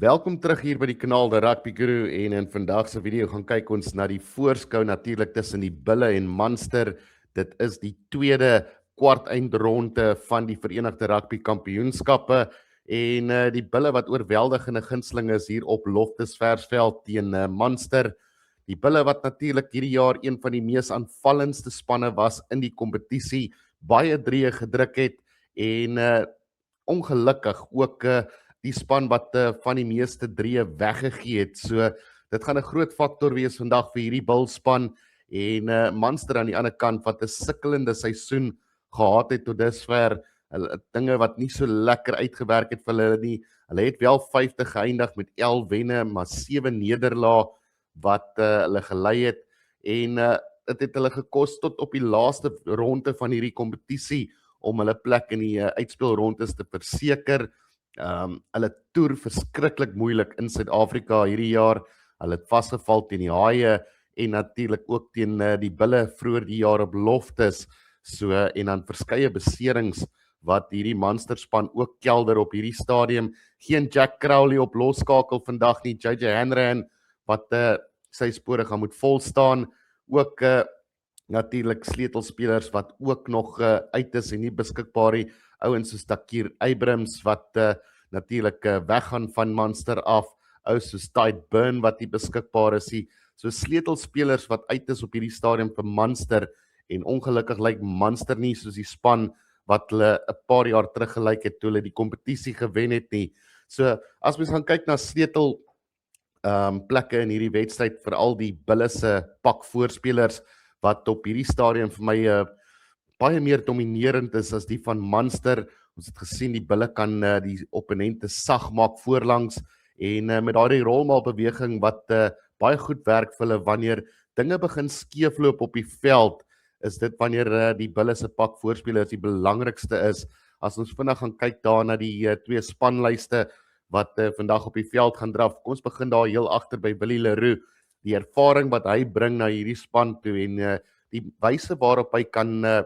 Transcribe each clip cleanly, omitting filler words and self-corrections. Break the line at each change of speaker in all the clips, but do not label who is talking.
Welkom terug hier by die kanaal de Rugby Guru en in vandag se video gaan kyk ons na die voorskou natuurlik tussen die Bulle en Munster. Dit is die tweede kwartfinale van die Verenigde Rugby Kampioenskappe en die Bulle wat oorweldigende gunsteling is hier op Loftus Versveld teen Munster. Die Bulle wat natuurlik hierdie jaar een van die mees aanvallendste spanne was in die kompetisie, baie drieë gedruk het en ongelukkig ook die span wat van die meeste drieë weggegee het. So dit gaan 'n groot faktor wees vandag vir hierdie Bullspan en Munster aan die ander kant wat 'n sukkelende seisoen gehad het tot dusver. Hulle dinge wat nie so lekker uitgewerk het vir hulle nie. Hulle het wel 50 geëindig met 11 wenne, maar 7 nederlae wat hulle gelei het en dit het hulle gekos tot op die laaste ronde van hierdie kompetisie om hulle plek in die uitspelrondes te verseker. Hulle toer verskriklik moeilik in Suid-Afrika hierdie jaar. Hulle het vasgeval teen die Haie en natuurlik ook teen die Bulle vroeër die jaar op Loftus. So en dan verskeie beserings wat hierdie Munster span ook kelder op hierdie stadium. Geen Jack Crowley op losskakel vandag nie. JJ Hanrahan wat sy spore gaan moet vol staan. Ook natuurlik sleutelspelers wat ook nog uit is en nie beskikbaar nie. Ouens soos Takir Abrams wat natuurlik weggaan van Munster af, ou soos Tide Burn wat nie beskikbaar is nie. So sleutelspelers wat uit is op hierdie stadium vir Munster en ongelukkig lyk Munster nie soos die span wat hulle 'n paar jaar terug gelyk het toe hulle die kompetisie gewen het nie. So as mens gaan kyk na sleutel plekke in hierdie wedstryd, veral die Bulle se pak voorspelers wat op hierdie stadium vir my baie meer dominerend is as die van Munster. Ons het gesien die Bulle kan die opponente sag maak voorlangs en met daardie rolmaalbeweging wat baie goed werk vir hulle wanneer dinge begin skeefloop op die veld, is dit wanneer die Bulle se pak voorspelers die belangrikste is. As ons vinnig gaan kyk daar na die twee spanlyste wat vandag op die veld gaan draf. Kom ons begin daar heel agter by Willie le Roux. Die ervaring wat hy bring na hierdie span toe en die wyse waarop hy kan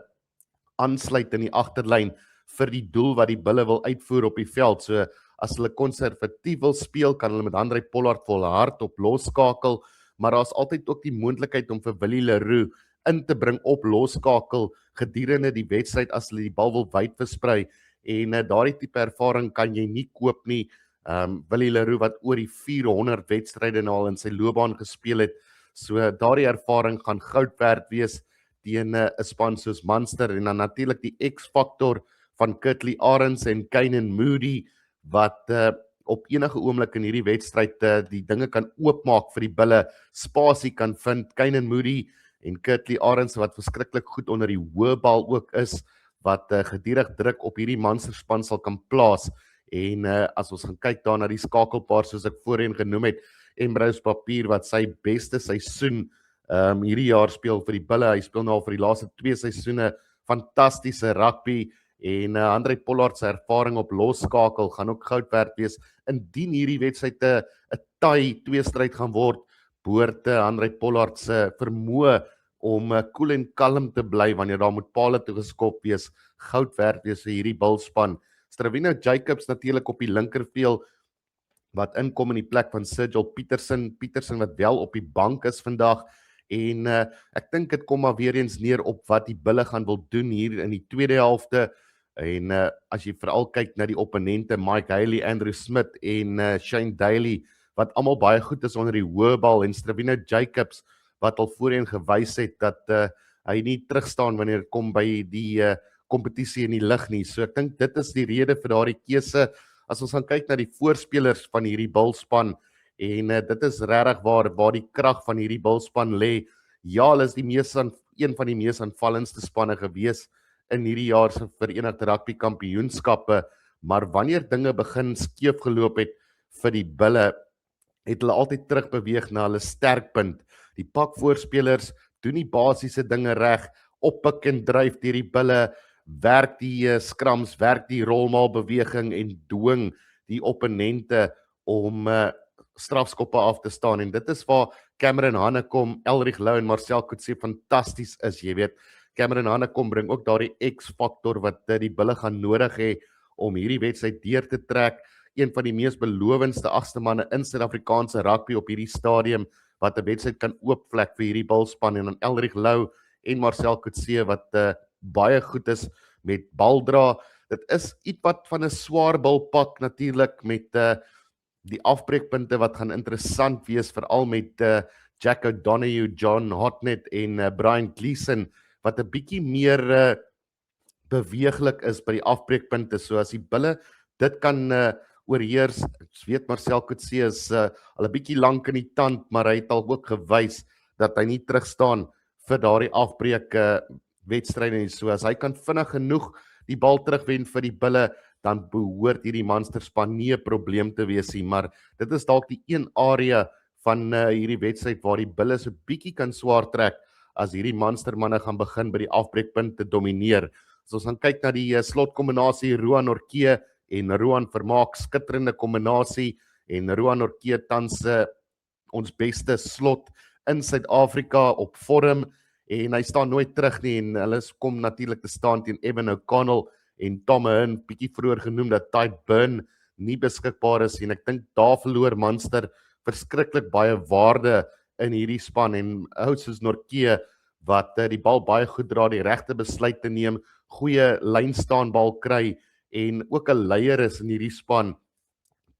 aansluit in die agterlyn vir die doel wat die Bulle wil uitvoer op die veld. So as hulle konservatief wil speel, kan hulle met André Pollard volhard op losskakel, maar daar's altyd ook die moontlikheid om vir Willie le Roux in te bring op losskakel gedurende die wedstryd as hulle die bal wil wyd versprei en daardie tipe ervaring kan jy nie koop nie. Willie le Roux wat oor die 400 wedstryde nou al in sy loopbaan gespeel het. So daardie ervaring gaan goud werd wees teen 'n span soos Munster en dan natuurlik die X-faktor van Kurtley Arends en Kainan Moody wat op enige oomblik in hierdie wedstryd die dinge kan oopmaak vir die Bulle, spasie kan vind. Kainan Moody en Kurtley Arends wat verskriklik goed onder die hoë bal ook is, wat gedurig druk op hierdie Munster span sal kan plaas. En as ons gaan kyk daar na die skakelpaar soos ek voorheen genoem het, Embrose Papier wat sy beste seisoen hierdie jaar speel vir die Bulle. Hy speel nou al vir die laaste 2 seisoene fantastiese rugby en André Pollard se ervaring op losskakel gaan ook goud werd wees. Indien hierdie wedstryd 'n taai tweestryd gaan word, behoort André Pollard se vermoë om cool en kalm te bly wanneer daar moet pale toe geskop wees, goud werd wees vir hierdie Bullspan. Stravino Jacobs natuurlik op die linkervleuel wat inkom in die plek van Sergil Petersen wat wel op die bank is vandag en ek dink dit kom maar weer eens neer op wat die Bulle gaan wil doen hier in die tweede helfte en as jy veral kyk na die opponente Mike Haley, Andrew Smith en Shane Daly wat almal baie goed is onder die hoë bal en Stravino Jacobs wat al voorheen gewys het dat hy nie terugstaan wanneer dit kom by die kompetisie in die lig nie. So ek dink dit is die rede vir daardie keuse. As ons gaan kyk na die voorspelers van hierdie Bullspan en dit is regtig waar die krag van hierdie Bullspan lê. Ja, hulle is een van die mees aanvallendste spanne gewees in hierdie jaar se Verenigde Rugby Kampioenskappe, maar wanneer dinge begin skeef geloop het vir die Bulle, het hulle altyd terugbeweeg na hulle sterkpunt. Die pak voorspelers doen die basiese dinge reg, oppik en dryf deur die Bulle, werk die scrums, werk die rolmaalbeweging en dwing die opponente om strafskoppe af te staan en dit is waar Cameron Hanekom, Elrich Lou en Marcel Coetzee fantasties is, jy weet. Cameron Hanekom bring ook daardie X-faktor wat die Bulle gaan nodig hê om hierdie wedstryd deur te trek. een van die mees belowendste agste manne in Suid-Afrikaanse rugby op hierdie stadium wat 'n wedstryd kan oopvlek vir hierdie Bulspan en dan Elrich Lou en Marcel Coetzee wat baie goed is met baldra. Dit is iets wat van 'n swaar bulpak natuurlik met die afbreekpunte wat gaan interessant wees veral met Jack O'Donoghue, John Hotnet en Brian Gleeson wat 'n bietjie meer beweeglik is by die afbreekpunte. So as die bulle dit kan oorheers, ek weet Marcel Coetzee is al 'n bietjie lank in die tand, maar hy het al ook gewys dat hy nie terugstaan vir daardie afbreek wedstryde nie. So as hy kan vinnig genoeg die bal terugwen vir die bulle, dan behoort hierdie Munsterspan nie 'n probleem te wees nie, maar dit is dalk die een area van hierdie wedstryd waar die bulle so bietjie kan swaar trek as hierdie Munstermanne gaan begin by die afbreekpunte domineer. So ons gaan kyk na die slotkombinasie Roan Nortje en Roan Vermaak, skitterende kombinasie en Roan Nortje tans ons beste slot in Suid-Afrika op vorm en hy staan nooit terug nie en hulle kom natuurlik te staan teen Evan O'Connell en Tom Hearn, bietjie vroeër genoem dat Ty Burn nie beskikbaar is en ek dink daar verloor Munster verskriklik baie waarde in hierdie span en ou soos Nortje wat die bal baie goed dra, die regte besluit te neem, goeie lynstaanbal kry en ook 'n leier is in hierdie span,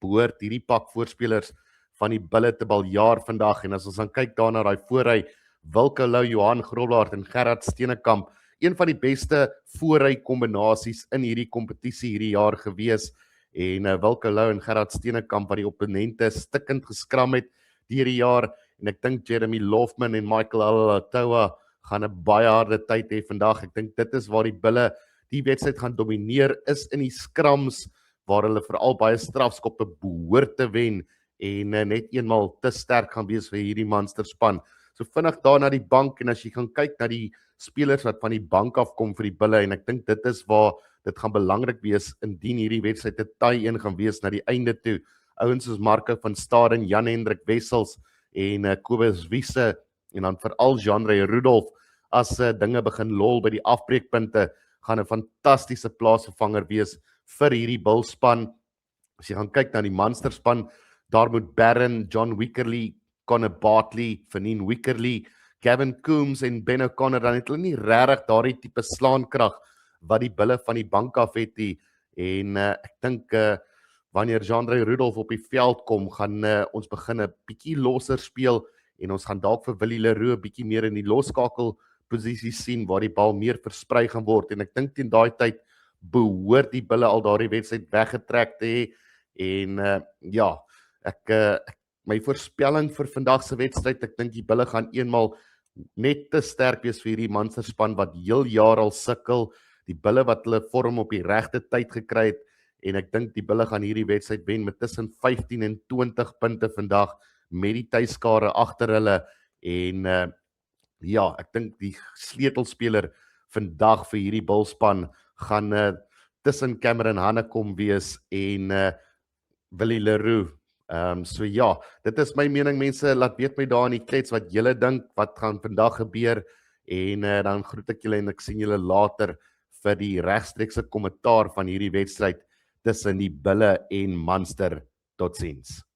behoort hierdie pak voorspelers van die bulle te baljaar vandag. En as ons dan kyk daarna daai voorry, Wilco Lou, Johan Groblaert en Gerard Steenekamp, een van die beste voorry kombinasies in hierdie kompetisie hierdie jaar gewees. En Wilco Lou en Gerard Steenekamp wat die opponente stikkend geskram het deur die jaar en ek dink Jeremy Lofman en Michael Alatoa gaan 'n baie harde tyd hê vandag. Ek dink dit is waar die bulle die wedstryd gaan domineer is in die skrams waar hulle veral baie strafskoppe behoort te wen en net eenmal te sterk gaan wees vir hierdie Munsterspan. So vinnig daar na die bank en as jy gaan kyk na die spelers wat van die bank af kom vir die bulle en ek dink dit is waar dit gaan belangrik wees indien hierdie wedstryd 'n taai een gaan wees na die einde toe. Ouens soos Marco van Staden, Jan Hendrik Wessels en Kobus Wiese en dan veral Jean-Ray Rudolph as dinge begin lol by die afbreekpunte gaan 'n fantastiese plaasvervanger wees vir hierdie Bulspan. As jy gaan kyk na die Munsterspan, daar moet Barron, John Wickerly, Connor Bartley, Vanine Wickerly, Gavin Coombs en Ben O'Connor, dan het hulle nie regtig daardie tipe slaankrag wat die bulle van die bank af het nie. En ek dink wanneer Jean-Ray Rudolph op die veld kom, gaan ons begin 'n bietjie losser speel en ons gaan dalk vir Willie Leroux 'n bietjie meer in die losskakel posisie sien waar die bal meer versprei gaan word en ek dink teen daai tyd behoort die bulle al daardie wedstryd weggetrek te hê en ja, my voorspelling vir vandag se wedstryd, ek dink die bulle gaan eenmal net te sterk wees vir hierdie Munsterspan wat heel jaar al sukkel, die bulle wat hulle vorm op die regte tyd gekry het en ek dink die bulle gaan hierdie wedstryd wen met tussen 15 en 20 punte vandag met die tuiskare agter hulle en ja, ek dink die sleutelspeler vandag vir hierdie Bulspan gaan tussen Cameron Hannekom wees en Willie Leroux. So ja, dit is my mening mense, laat weet my daar in die klets wat julle dink, wat gaan vandag gebeur en dan groet ek julle en ek sien julle later vir die regstreekse kommentaar van hierdie wedstryd tussen die bulle en Munster. Totsiens.